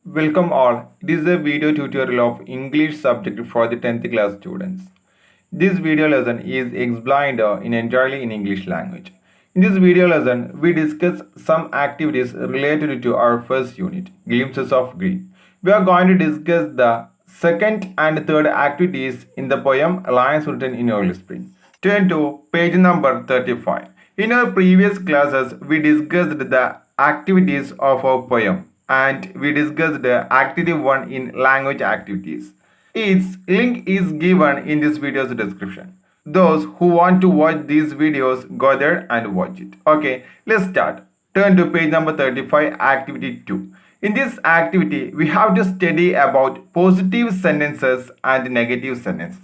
Welcome all. This is a video tutorial of English subject for the 10th class students. This video lesson is explained entirely in English language. In this video lesson, we discuss some activities related to our first unit, Glimpses of Green. We are going to discuss the second and third activities in the poem Lines Written in Early Spring. Turn to page number 35. In our previous classes, we discussed the activities of our poem and we discussed activity 1 in language activities. Its link is given in this video's description. Those who want to watch these videos, go there and watch it. Okay, let's start. Turn to page number 35, activity 2. In this activity, we have to study about positive sentences and negative sentences.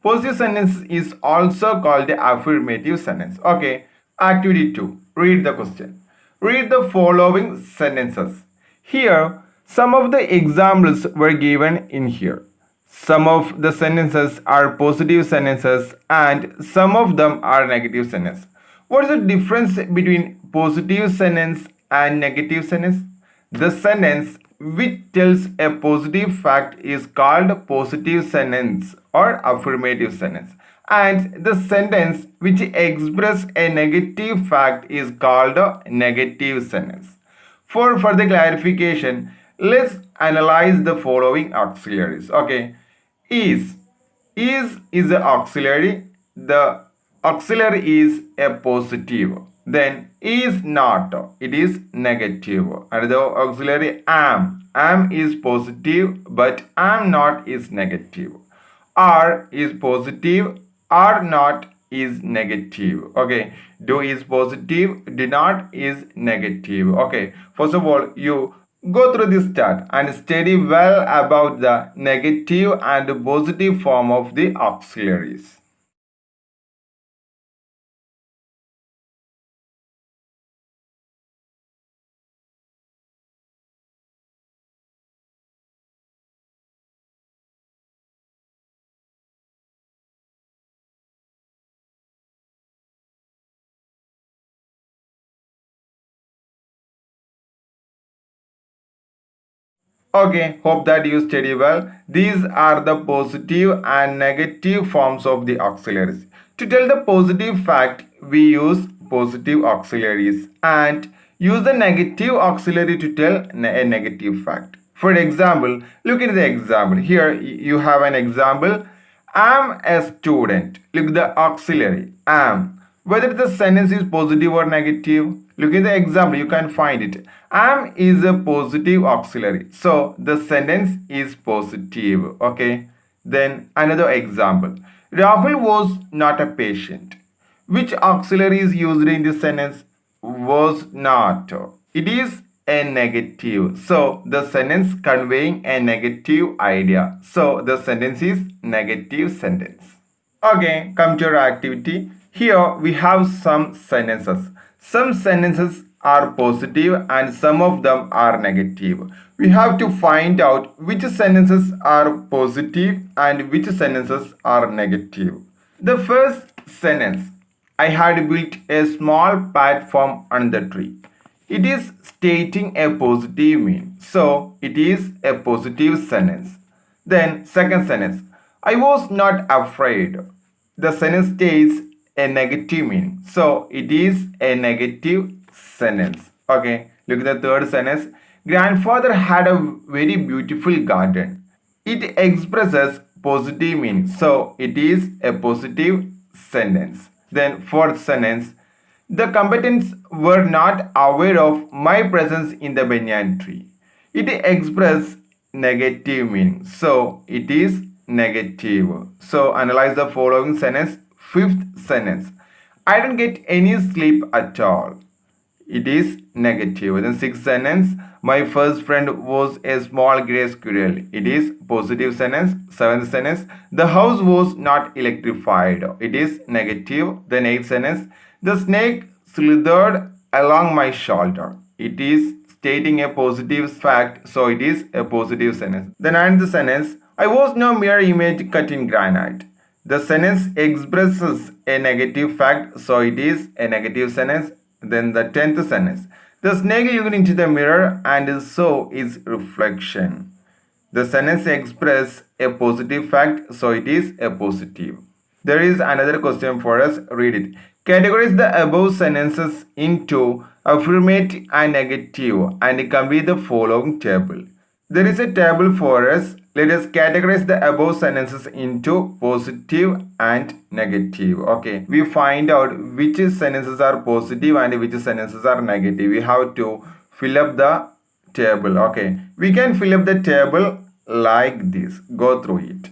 Positive sentence is also called the affirmative sentence. Okay, activity 2. Read the question. Read the following sentences. Here, some of the examples were given in here. Some of the sentences are positive sentences and some of them are negative sentences. What is the difference between positive sentence and negative sentence? The sentence which tells a positive fact is called positive sentence or affirmative sentence, and the sentence which expresses a negative fact is called a negative sentence. For further clarification, let's analyze the following auxiliaries. Okay, is the auxiliary. The auxiliary is a positive. Then is not, it is negative. And the auxiliary am is positive, but am not is negative. Are is positive, are not is negative. Okay, do is positive, do not is negative. Okay, first of all, you go through this chart and study well about the negative and positive form of the auxiliaries. Okay, hope that you study well. These are the positive and negative forms of the auxiliaries. To tell the positive fact, we use positive auxiliaries and use the negative auxiliary to tell a negative fact. For example, look at the example. Here you have an example. I'm a student. Look at the auxiliary. Am. Whether the sentence is positive or negative, look at the example, you can find it. Am is a positive auxiliary. So the sentence is positive. Okay. Then another example. Rahul was not a patient. Which auxiliary is used in this sentence? Was not. It is a negative. So the sentence conveying a negative idea. So the sentence is negative sentence. Okay, come to our activity. Here we have some sentences. Some sentences are positive and some of them are negative. We have to find out which sentences are positive and which sentences are negative. The first sentence, I had built a small platform under the tree. It is stating a positive meaning. So it is a positive sentence. Then second sentence, I was not afraid. The sentence states a negative meaning. So it is a negative sentence. Okay, look at the third sentence. Grandfather had a very beautiful garden. It expresses positive meaning. So it is a positive sentence. Then fourth sentence. The combatants were not aware of my presence in the banyan tree. It expresses negative meaning. So it is negative. So analyze the following sentence. Fifth sentence. I don't get any sleep at all. It is negative. Then sixth sentence. My first friend was a small gray squirrel. It is positive sentence. Seventh sentence. The house was not electrified. It is negative. Then eighth sentence. The snake slithered along my shoulder. It is stating a positive fact. So it is a positive sentence. The ninth sentence. I was no mere image cut in granite. The sentence expresses a negative fact, so it is a negative sentence. Then the 10th sentence. The snake looked into the mirror and saw its reflection. The sentence expresses a positive fact, so it is a positive. There is another question for us. Read it. Categorize the above sentences into affirmative and negative and complete the following table. There is a table for us. Let us categorize the above sentences into positive and negative. Okay, we find out which sentences are positive and which sentences are negative. We have to fill up the table. Okay, we can fill up the table like this. Go through it.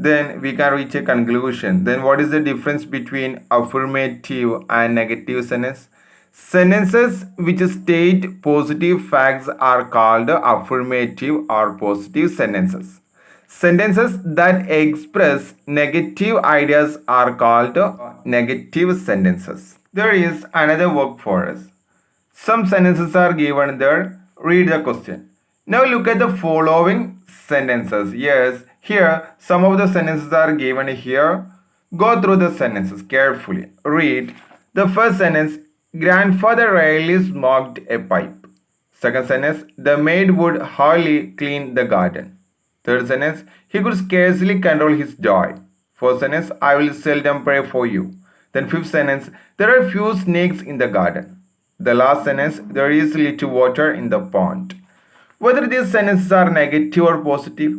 Then we can reach a conclusion. Then what is the difference between affirmative and negative sentence? Sentences which state positive facts are called affirmative or positive sentences. Sentences that express negative ideas are called negative sentences. There is another work for us. Some sentences are given there. Read the question. Now look at the following sentences. Yes, here some of the sentences are given here. Go through the sentences carefully. Read. The first sentence, grandfather rarely smoked a pipe. Second sentence, the maid would hardly clean the garden. Third sentence, he could scarcely control his joy. Fourth sentence, I will seldom pray for you. Then fifth sentence, there are few snakes in the garden. The last sentence, there is little water in the pond. Whether these sentences are negative or positive,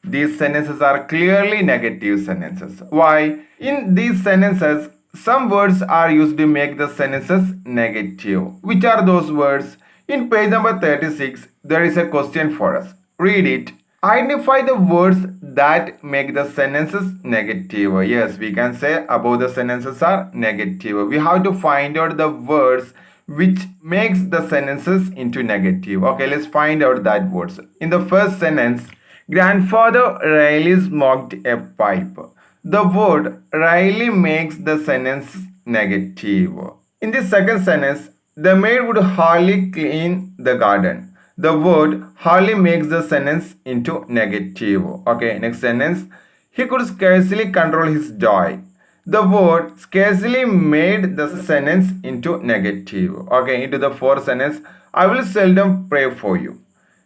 these sentences are clearly negative sentences. Why? In these sentences, some words are used to make the sentences negative. Which are those words? In page number 36, there is a question for us. Read it. Identify the words that make the sentences negative. Yes, we can say above the sentences are negative. We have to find out the words which makes the sentences into negative. Okay, let's find out that words. In the first sentence, grandfather rarely smoked a pipe. The word rarely makes the sentence negative. In the second sentence, the maid would hardly clean the garden. The word hardly makes the sentence into negative. Okay, next sentence, he could scarcely control his joy. The word scarcely made the sentence into negative. Okay, into the fourth sentence, I will seldom pray for you.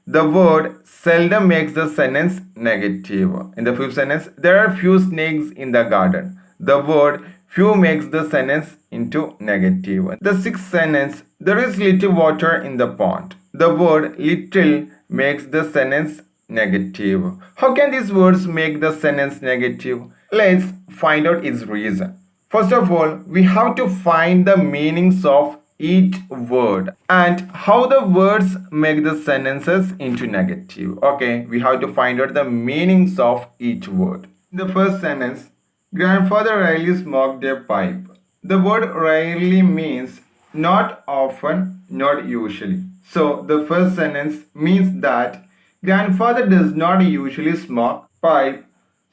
The word seldom makes the sentence negative. In the fifth sentence, there are few snakes in the garden. The word few makes the sentence into negative. The sixth sentence, there is little water in the pond. The word little makes the sentence negative. How can these words make the sentence negative? Let's find out its reason. First of all, we have to find the meanings of each word and how the words make the sentences into negative. Okay, we have to find out the meanings of each word. In the first sentence, grandfather rarely smoked a pipe. The word rarely means not often, not usually. So the first sentence means that grandfather does not usually smoke pipe.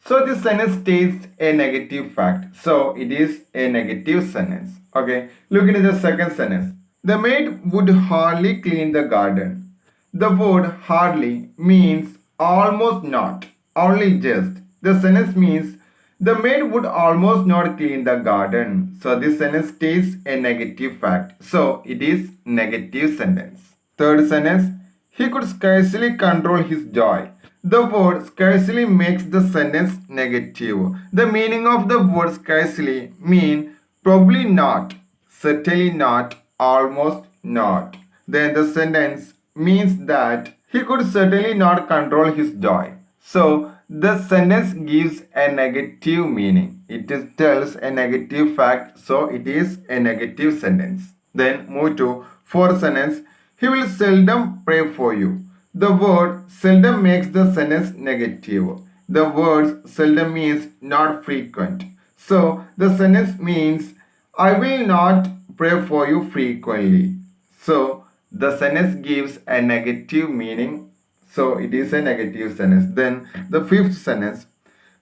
So this sentence states a negative fact. So it is a negative sentence. Okay, look into the second sentence. The maid would hardly clean the garden. The word hardly means almost not, only just. The sentence means the maid would almost not clean the garden. So this sentence states a negative fact. So it is negative sentence. Third sentence, he could scarcely control his joy. The word scarcely makes the sentence negative. The meaning of the word scarcely mean probably not, certainly not, almost not. Then the sentence means that he could certainly not control his joy. So the sentence gives a negative meaning. It tells a negative fact, so it is a negative sentence. Then move to fourth sentence. He will seldom pray for you. The word seldom makes the sentence negative. The word seldom means not frequent. So the sentence means I will not pray for you frequently. So the sentence gives a negative meaning. So it is a negative sentence. Then the fifth sentence.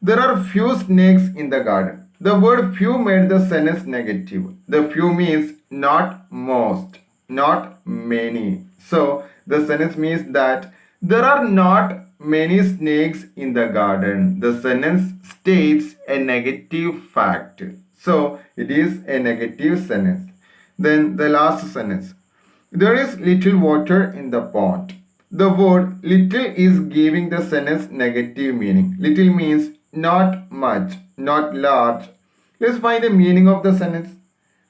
There are few snakes in the garden. The word few made the sentence negative. The few means not most, not many. So the sentence means that there are not many snakes in the garden. The sentence states a negative fact. So it is a negative sentence. Then the last sentence. There is little water in the pond. The word little is giving the sentence negative meaning. Little means not much, not large. Let's find the meaning of the sentence.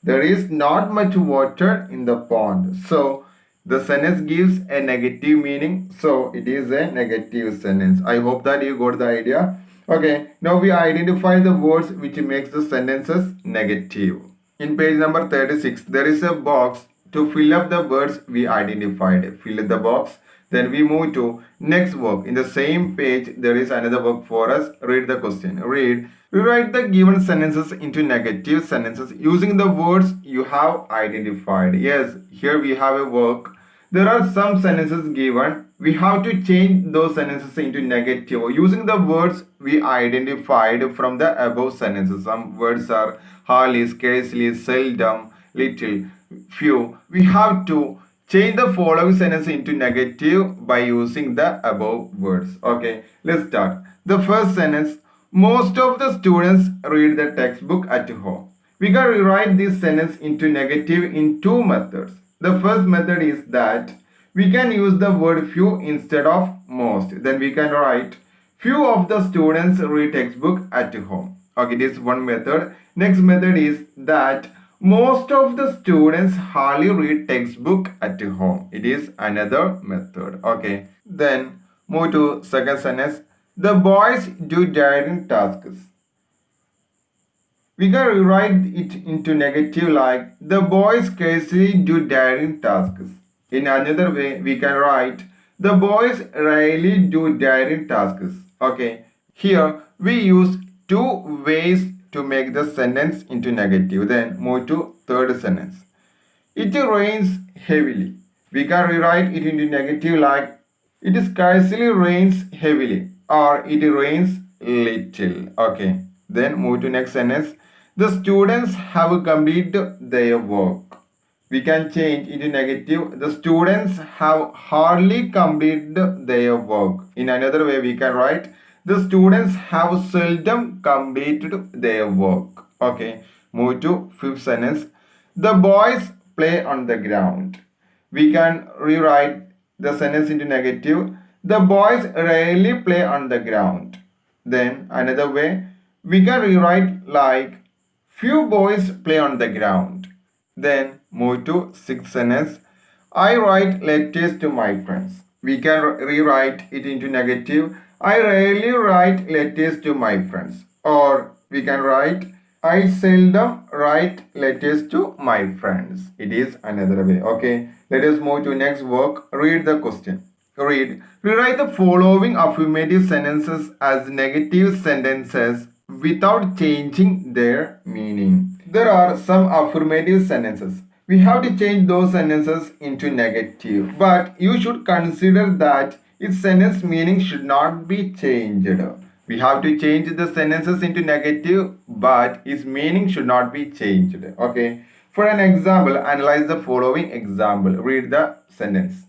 There is not much water in the pond. So the sentence gives a negative meaning. So it is a negative sentence. I hope that you got the idea. Okay, now we identify the words which makes the sentences negative. In page number 36, there is a box to fill up the words we identified. Fill the box. Then we move to next work. In the same page, there is another work for us. Read the question. Read. Rewrite the given sentences into negative sentences using the words you have identified. Yes, here we have a work. There are some sentences given. We have to change those sentences into negative using the words we identified from the above sentences. Some words are hardly, scarcely, seldom, little, few. We have to change the following sentence into negative by using the above words. Okay, let's start. The first sentence, most of the students read the textbook at home. We can rewrite this sentence into negative in two methods. The first method is that we can use the word few instead of most. Then we can write few of the students read textbook at home. Okay, this is one method. Next method is that most of the students hardly read textbook at home. It is another method. Okay. Then move to second sentence. The boys do daring tasks. We can rewrite it into negative like the boys scarcely do daring tasks. In another way, we can write the boys rarely do daring tasks. Okay. Here we use two ways to make the sentence into negative. Then move to third sentence. It rains heavily. We can rewrite it into negative like it scarcely rains heavily or it rains little. Okay. Then move to next sentence. The students have completed their work. We can change into negative. The students have hardly completed their work. In another way, we can write the students have seldom completed their work. Okay. Move to fifth sentence. The boys play on the ground. We can rewrite the sentence into negative. The boys rarely play on the ground. Then another way, we can rewrite like few boys play on the ground. Then move to sixth sentence. I write letters to my friends. We can rewrite it into negative. I rarely write letters to my friends. Or we can write I seldom write letters to my friends. It is another way. Okay. Let us move to next work. Read the question. Read. Rewrite the following affirmative sentences as negative sentences without changing their meaning. There are some affirmative sentences. We have to change those sentences into negative. But you should consider that its sentence meaning should not be changed. We have to change the sentences into negative, but its meaning should not be changed. Okay. For an example, analyze the following example. Read the sentence.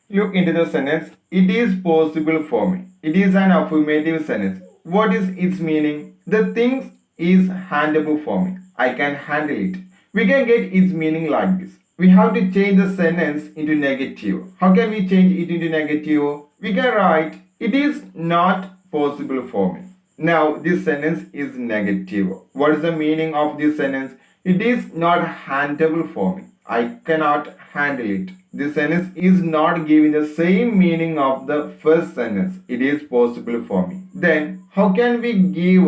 Look into the sentence. It is possible for me. It is an affirmative sentence. What is its meaning? The thing is handleable for me. I can handle it. We can get its meaning like this. We have to change the sentence into negative. How can we change it into negative? We can write, it is not possible for me. Now, this sentence is negative. What is the meaning of this sentence? It is not handleable for me. I cannot handle it. This sentence is not giving the same meaning of the first sentence. It is possible for me. Then, how can we give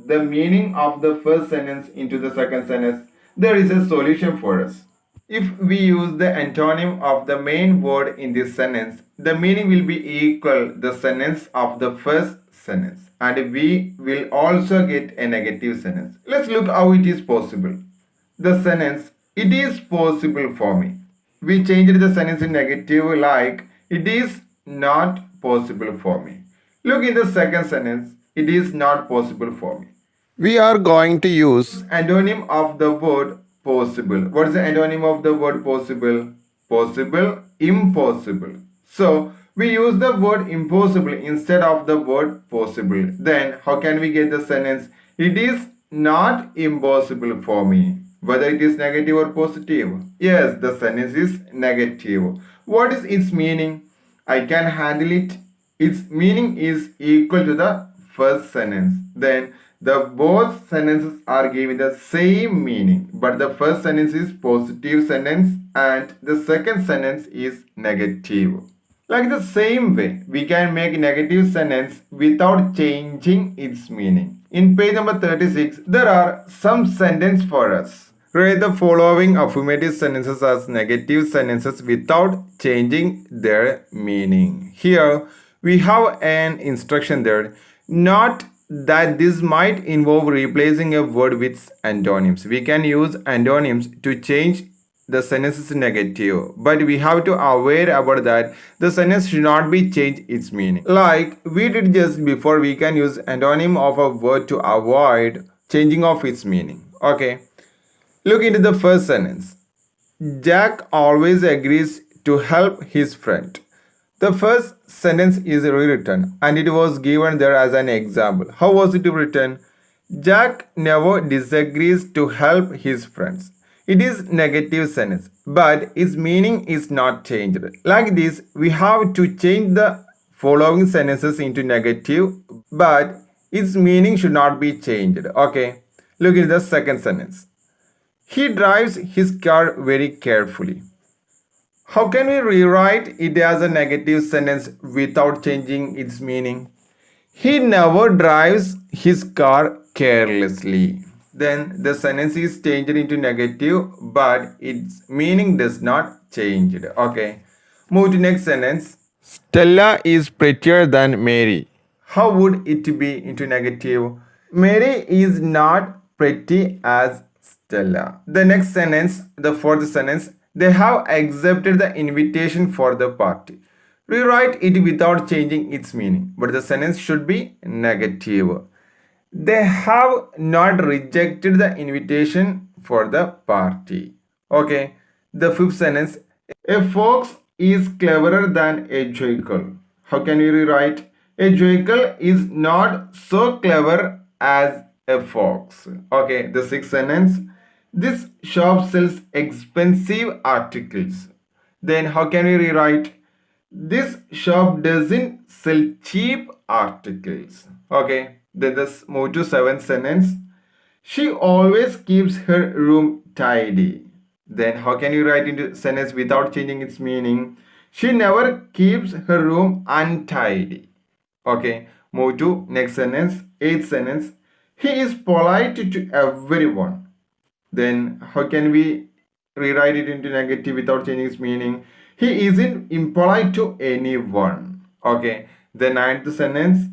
the meaning of the first sentence into the second sentence? There is a solution for us. If we use the antonym of the main word in this sentence, the meaning will be equal the sentence of the first sentence. And we will also get a negative sentence. Let's look how it is possible. The sentence, it is possible for me. We changed the sentence in negative like, it is not possible for me. Look in the second sentence, it is not possible for me. We are going to use antonym of the word possible. What is the antonym of the word possible? Possible, impossible. So we use the word impossible instead of the word possible. Then how can we get the sentence? It is not impossible for me. Whether it is negative or positive. Yes, the sentence is negative. What is its meaning? I can handle it. Its meaning is equal to the first sentence. Then the both sentences are giving the same meaning, but the first sentence is positive sentence and the second sentence is negative. Like the same way, we can make negative sentence without changing its meaning. In page number 36, there are some sentence for us. Write the following affirmative sentences as negative sentences without changing their meaning. Here, we have an instruction there. Not that this might involve replacing a word with antonyms. We can use antonyms to change the sentence is negative, but we have to aware about that the sentence should not be changed its meaning. Like we did just before, we can use antonym of a word to avoid changing of its meaning. Okay, look into the first sentence. Jack always agrees to help his friend. The first sentence is rewritten and it was given there as an example. How was it written? Jack never disagrees to help his friends. It is negative sentence, but its meaning is not changed. Like this, we have to change the following sentences into negative, but its meaning should not be changed. Okay, look at the second sentence. He drives his car very carefully. How can we rewrite it as a negative sentence without changing its meaning? He never drives his car carelessly. Then the sentence is changed into negative, but its meaning does not change. Okay. Move to next sentence. Stella is prettier than Mary. How would it be into negative? Mary is not pretty as Stella. The next sentence, the fourth sentence, they have accepted the invitation for the party. Rewrite it without changing its meaning, but the sentence should be negative. They have not rejected the invitation for the party. Okay, the fifth sentence, a fox is cleverer than a jackal. How can you rewrite? A jackal is not so clever as a fox. Okay, the sixth sentence, this shop sells expensive articles. Then how can we rewrite? This shop doesn't sell cheap articles. Okay, then let's move to seventh sentence. She always keeps her room tidy. Then how can you write into sentence without changing its meaning? She never keeps her room untidy. Okay, move to next sentence, eighth sentence. He is polite to everyone. Then how can we rewrite it into negative without changing its meaning? He isn't impolite to anyone. Okay, the ninth sentence.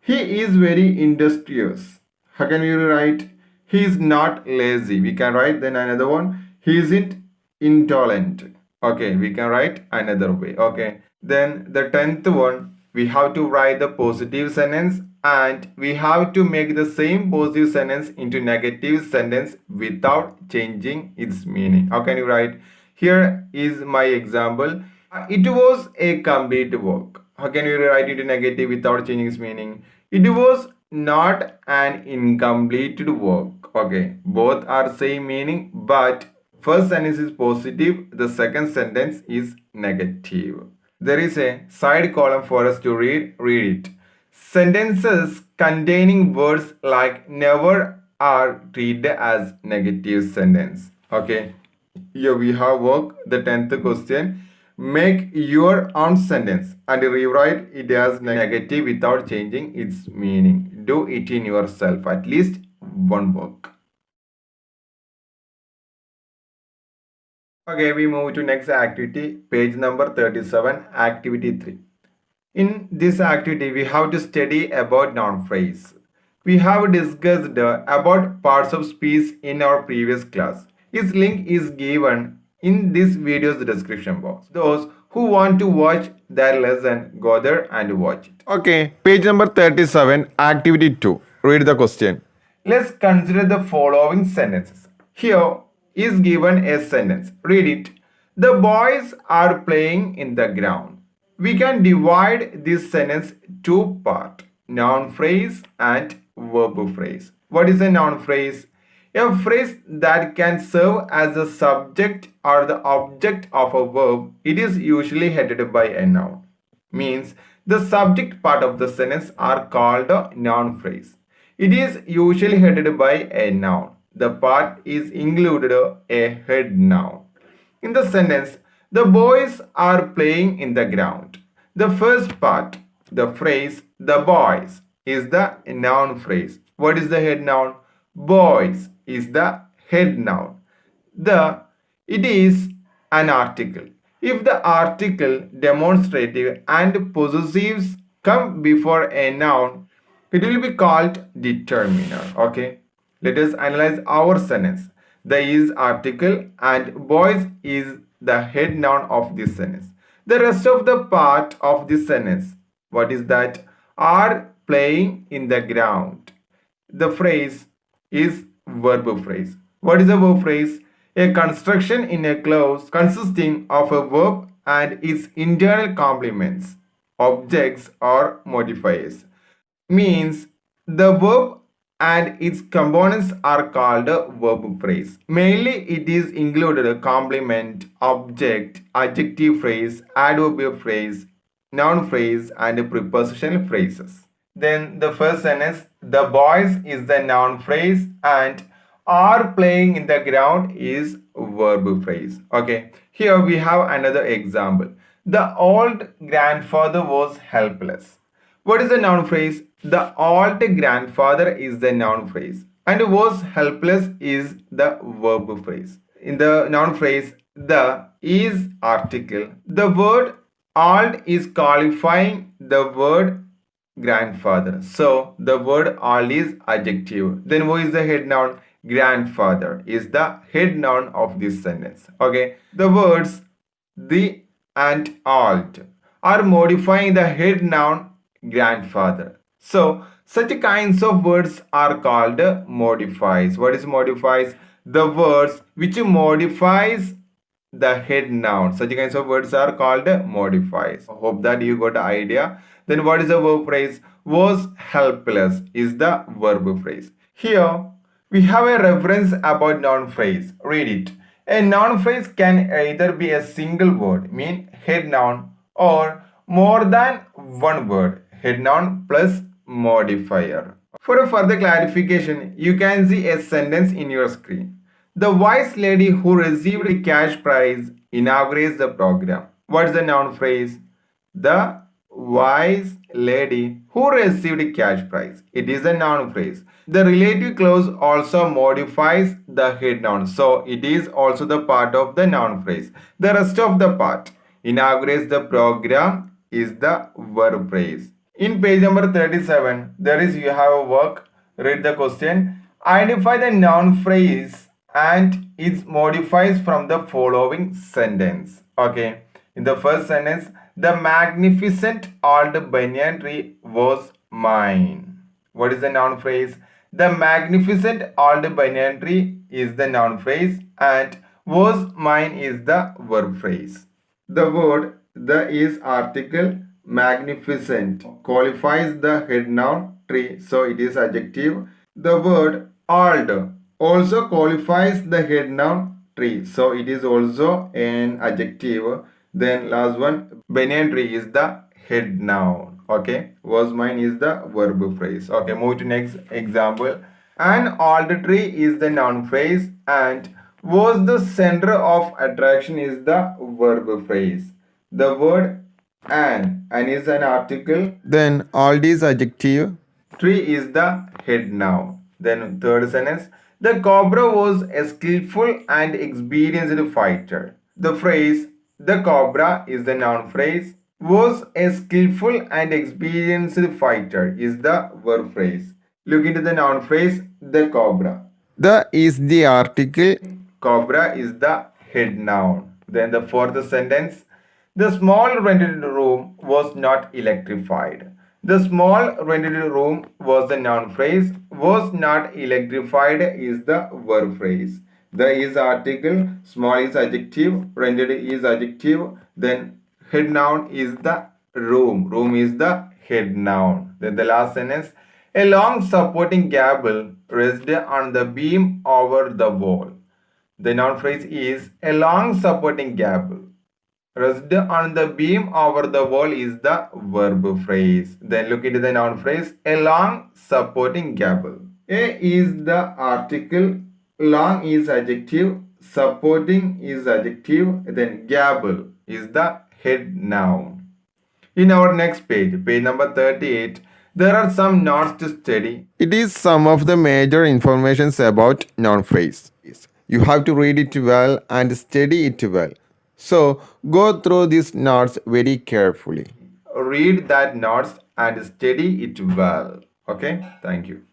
He is very industrious. How can we write? He is not lazy. We can write then another one. He isn't intolerant. Okay, we can write another way. Okay, then the 10th one, we have to write the positive sentence and we have to make the same positive sentence into negative sentence without changing its meaning. How can you write? Here is my example. It was a complete work. How can you write it negative without changing its meaning? It was not an incomplete work. Okay, both are same meaning, but first sentence is positive, the second sentence is negative. There is a side column for us to read it. Sentences containing words like never are treated as negative sentence. Okay, here we have work, the 10th question. Make your own sentence and rewrite it as negative without changing its meaning. Do it in yourself, at least one work. Okay, we move to next activity, page number 37, activity 3. In this activity, we have to study about noun phrase. We have discussed about parts of speech in our previous class. Its link is given in this video's description box. Those who want to watch that lesson, go there and watch it. Okay, page number 37, activity 2. Read the question. Let's consider the following sentences. Here is given a sentence. Read it. The boys are playing in the ground. We can divide this sentence two parts, noun phrase and verb phrase. What is a noun phrase? A phrase that can serve as the subject or the object of a verb. It is usually headed by a noun. Means the subject part of the sentence are called a noun phrase. It is usually headed by a noun. The part is included a head noun. In the sentence, the boys are playing in the ground. The first part, the phrase the boys, is the noun phrase. What is the head noun? Boys is the head noun. The it is an article. If the article, demonstrative and possessives come before a noun, it will be called determiner. Okay. Let us analyze our sentence. The is article and boys is the head noun of this sentence. The rest of the part of this sentence, what is that? Are playing in the ground. The phrase is verb phrase. What is a verb phrase? A construction in a clause consisting of a verb and its internal complements, objects or modifiers. Means the verb and its components are called a verb phrase. Mainly it is included a complement, object, adjective phrase, adverb phrase, noun phrase and prepositional phrases. Then the first sentence, the boys is the noun phrase and are playing in the ground is verb phrase. Okay, here we have another example. The old grandfather was helpless. What is the noun phrase? The old grandfather is the noun phrase and was helpless is the verb phrase. In the noun phrase, the is article. The word old is qualifying the word grandfather. So the word old is adjective. Then who is the head noun? Grandfather is the head noun of this sentence. Okay. The words the and old are modifying the head noun grandfather. So such kinds of words are called modifies. What is modifies? The words which modifies the head noun. Such kinds of words are called modifies. Hope that you got the idea. Then what is the verb phrase? Was helpless is the verb phrase. Here we have a reference about noun phrase. Read it. A noun phrase can either be a single word, mean head noun, or more than one word, head noun plus modifier. For a further clarification, you can see a sentence in your screen. The wise lady who received a cash prize inaugurates the program. What's the noun phrase? The wise lady who received a cash prize. It is a noun phrase. The relative clause also modifies the head noun. So it is also the part of the noun phrase. The rest of the part inaugurates the program is the verb phrase. In page number 37, there is you have a work. Read the question. Identify the noun phrase and it modifies from the following sentence. Okay. In the first sentence, the magnificent old banyan tree was mine. What is the noun phrase? The magnificent old banyan tree is the noun phrase and was mine is the verb phrase. The word the is article magnificent qualifies the head noun tree, so it is adjective. The word old also qualifies the head noun tree, so it is also an adjective. Then last one, banyan tree is the head noun. Okay, was mine is the verb phrase. Okay, move to next example. An old tree is the noun phrase and was the center of attraction is the verb phrase. The word an is an article. Then old is adjective. Tree is the head noun. Then third sentence. The cobra was a skillful and experienced fighter. The phrase the cobra is the noun phrase. Was a skillful and experienced fighter is the verb phrase. Look into the noun phrase the cobra. The is the article. Cobra is the head noun. Then the fourth sentence. The small rented room was not electrified. The small rented room was the noun phrase. Was not electrified is the verb phrase. The is article, small is adjective, rented is adjective, then head noun is the room. Room is the head noun. Then the last sentence, a long supporting gable rested on the beam over the wall. The noun phrase is a long supporting gable. Rest on the beam over the wall is the verb phrase. Then look into the noun phrase, a long supporting gable. A is the article, long is adjective, supporting is adjective, then gable is the head noun. In our next page, page number 38, there are some nouns to study. It is some of the major informations about noun phrase. You have to read it well and study it well. So go through these notes very carefully. Read that notes and study it well. Okay, thank you.